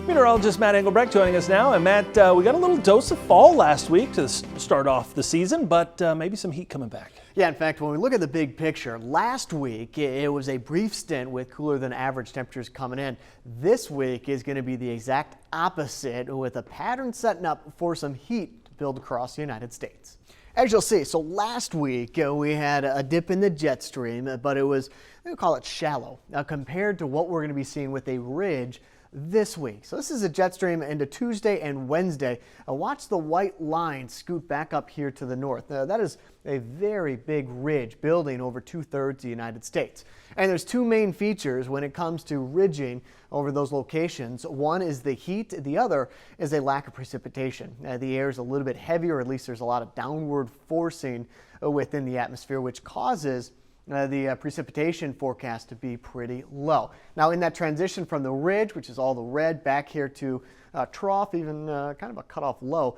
Meteorologist Matt Engelbrecht joining us now. And Matt, we got a little dose of fall last week to start off the season, but maybe some heat coming back. Yeah, in fact, when we look at the big picture, last week it was a brief stint with cooler than average temperatures coming in. This week is going to be the exact opposite, with a pattern setting up for some heat to build across the United States. As you'll see, so last week we had a dip in the jet stream, but it was, we'll call it shallow, compared to what we're going to be seeing with a ridge this week. So this is a jet stream into Tuesday and Wednesday. Watch the white line scoot back up here to the north. That is a very big ridge building over 2/3 of the United States. And there's two main features when it comes to ridging over those locations. One is the heat, the other is a lack of precipitation. The air is a little bit heavier, or at least there's a lot of downward forcing within the atmosphere, which causes the precipitation forecast to be pretty low. Now in that transition from the ridge, which is all the red, back here to trough, even kind of a cutoff low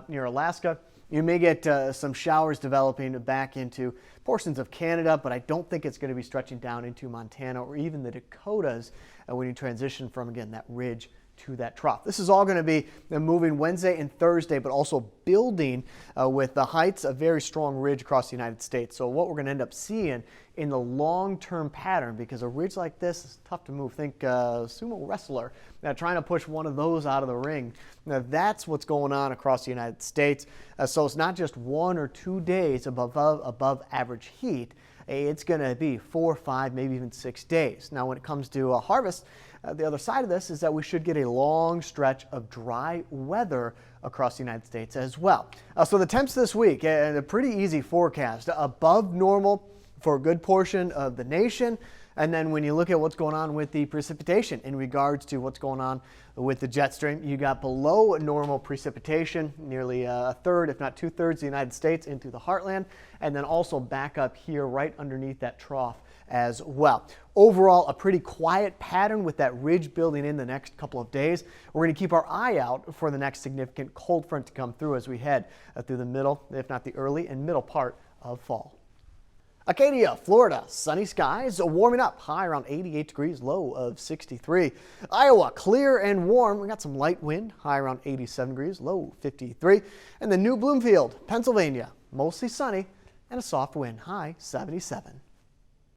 near Alaska, you may get some showers developing back into portions of Canada, but I don't think it's going to be stretching down into Montana or even the Dakotas when you transition from, again, that ridge to that trough. This is all going to be moving Wednesday and Thursday, but also building with the heights, a very strong ridge across the United States. So what we're going to end up seeing in the long-term pattern, because a ridge like this is tough to move. Think sumo wrestler trying to push one of those out of the ring. Now that's what's going on across the United States. So it's not just 1 or 2 days above average heat. It's going to be 4, 5, maybe even 6 days. Now when it comes to harvest, the other side of this is that we should get a long stretch of dry weather across the United States as well. So the temps this week, a pretty easy forecast, above normal for a good portion of the nation. And then when you look at what's going on with the precipitation in regards to what's going on with the jet stream, you got below normal precipitation, nearly 1/3, if not 2/3 of the United States into the heartland, and then also back up here right underneath that trough as well. Overall, a pretty quiet pattern with that ridge building in the next couple of days. We're going to keep our eye out for the next significant cold front to come through as we head through the middle, if not the early and middle part of fall. Acadia, Florida, sunny skies, warming up, high around 88 degrees, low of 63. Iowa, clear and warm. We got some light wind, high around 87 degrees, low 53. And the New Bloomfield, Pennsylvania, mostly sunny and a soft wind, high 77.